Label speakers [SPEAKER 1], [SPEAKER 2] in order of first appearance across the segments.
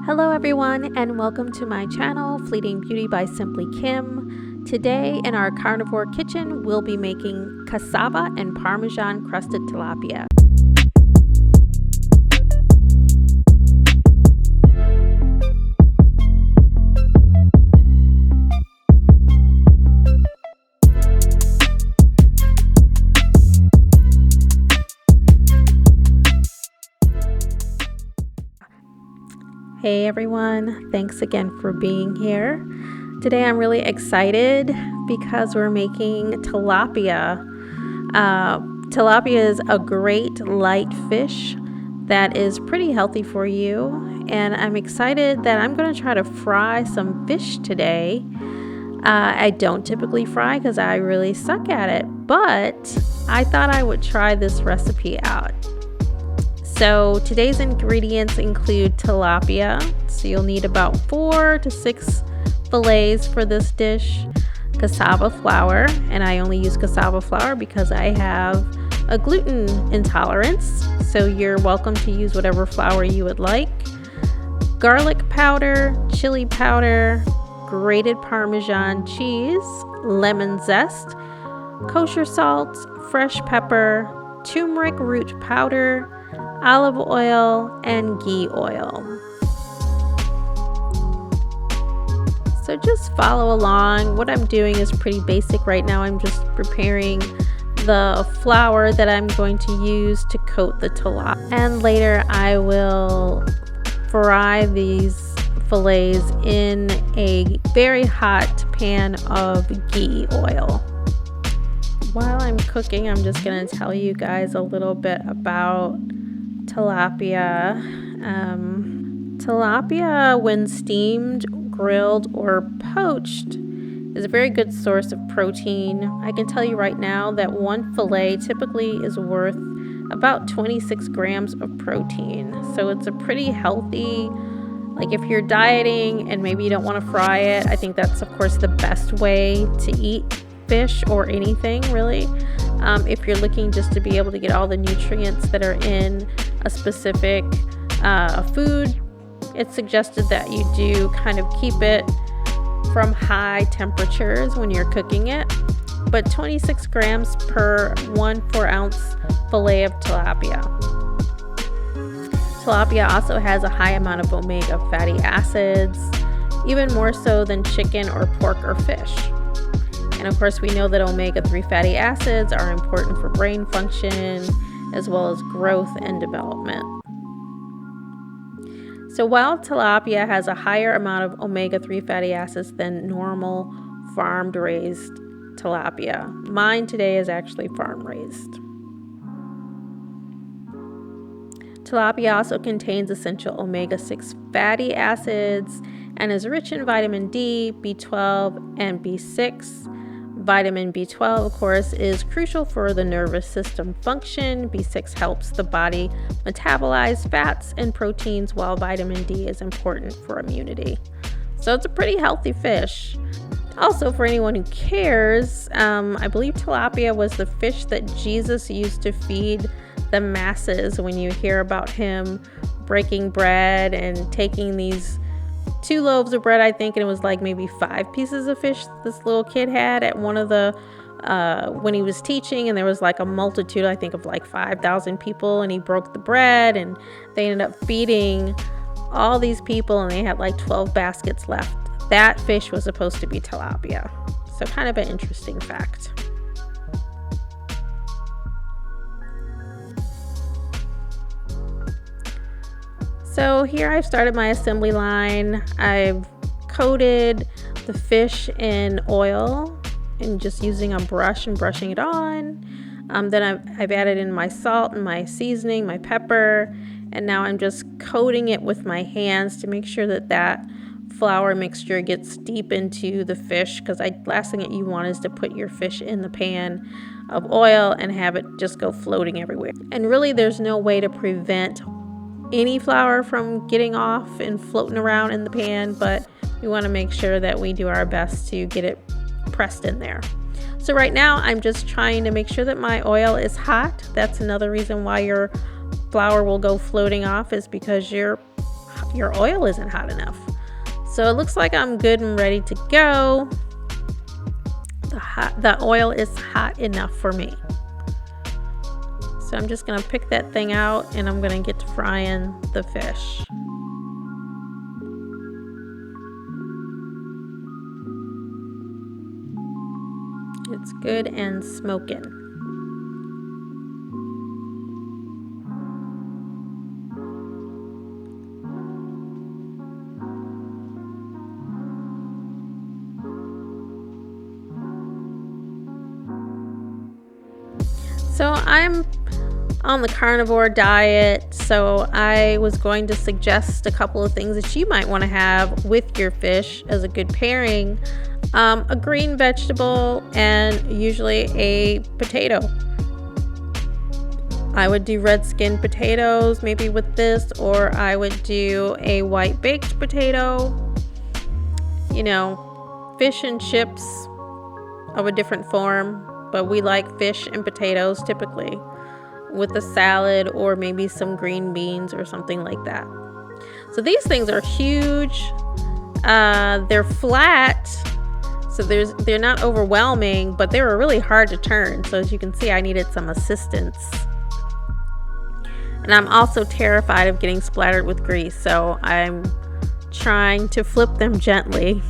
[SPEAKER 1] Hello everyone, and welcome to my channel, Fleeting Beauty by Simply Kim. Today in our carnivore kitchen, we'll be making cassava and Parmesan crusted tilapia. Hey everyone, thanks again for being here. Today I'm really excited because we're making tilapia. Tilapia is a great light fish that is pretty healthy for you, and I'm excited that I'm going to try to fry some fish today. I don't typically fry because I really suck at it, but I thought I would try this recipe out. So today's ingredients include tilapia, so you'll need about 4 to 6 fillets for this dish, cassava flour, and I only use cassava flour because I have a gluten intolerance, so you're welcome to use whatever flour you would like, garlic powder, chili powder, grated Parmesan cheese, lemon zest, kosher salt, fresh pepper, turmeric root powder, olive oil, and ghee oil. So just follow along. What I'm doing is pretty basic right now. I'm just preparing the flour that I'm going to use to coat the tilapia. And later I will fry these fillets in a very hot pan of ghee oil. While I'm cooking, I'm just going to tell you guys a little bit about tilapia. Tilapia, when steamed, grilled, or poached, is a very good source of protein. I can tell you right now that one fillet typically is worth about 26 grams of protein. So it's a pretty healthy, like if you're dieting and maybe you don't want to fry it, I think that's of course the best way to eat fish or anything really. If you're looking just to be able to get all the nutrients that are in a specific food, it's suggested that you do kind of keep it from high temperatures when you're cooking it. But 26 grams per 1 4-ounce fillet of tilapia. Tilapia also has a high amount of omega fatty acids, even more so than chicken or pork or fish. And of course, we know that omega-3 fatty acids are important for brain function as well as growth and development. So while tilapia has a higher amount of omega-3 fatty acids than normal farm-raised tilapia, mine today is actually farm-raised. Tilapia also contains essential omega-6 fatty acids and is rich in vitamin D, B12, and B6. Vitamin B12, of course, is crucial for the nervous system function. B6 helps the body metabolize fats and proteins, while vitamin D is important for immunity. So it's a pretty healthy fish. Also, for anyone who cares, I believe tilapia was the fish that Jesus used to feed the masses. When you hear about him breaking bread and taking these 2 loaves of bread, I think, and it was like maybe 5 pieces of fish this little kid had at one of the when he was teaching, and there was like a multitude, I think, of like 5,000 people, and he broke the bread and they ended up feeding all these people, and they had like 12 baskets left. That fish was supposed to be tilapia. So kind of an interesting fact. So here I've started my assembly line. I've coated the fish in oil and just using a brush and brushing it on. Then I've added in my salt and my seasoning, my pepper, and now I'm just coating it with my hands to make sure that that flour mixture gets deep into the fish, because last thing that you want is to put your fish in the pan of oil and have it just go floating everywhere. And really there's no way to prevent any flour from getting off and floating around in the pan, but we want to make sure that we do our best to get it pressed in there. So right now I'm just trying to make sure that my oil is hot. That's another reason why your flour will go floating off, is because your your oil isn't hot enough. So it looks like I'm good and ready to go. The oil is hot enough for me. So I'm just gonna pick that thing out and I'm gonna get to frying the fish. It's good and smoking. So I'm on the carnivore diet, so I was going to suggest a couple of things that you might want to have with your fish as a good pairing. A green vegetable and usually a potato. I would do red skinned potatoes maybe with this, or I would do a white baked potato. You know, fish and chips of a different form, but we like fish and potatoes typically with a salad or maybe some green beans or something like that. So these things are huge. They're flat, so they're not overwhelming, but they were really hard to turn. So as you can see, I needed some assistance. And I'm also terrified of getting splattered with grease, so I'm trying to flip them gently.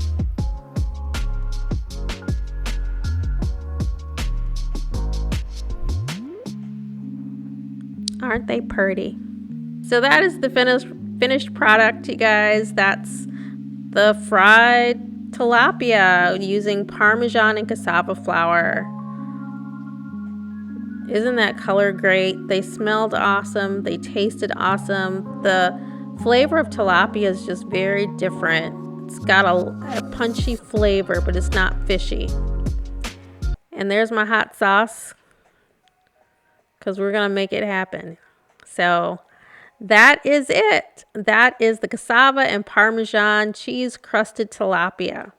[SPEAKER 1] Aren't they pretty? So that is the finished product, you guys. That's the fried tilapia using Parmesan and cassava flour. Isn't that color great? They smelled awesome. They tasted awesome. The flavor of tilapia is just very different. It's got a punchy flavor, but it's not fishy. And there's my hot sauce, because we're going to make it happen. So that is it. That is the cassava and Parmesan cheese crusted tilapia.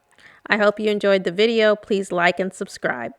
[SPEAKER 1] I hope you enjoyed the video. Please like and subscribe.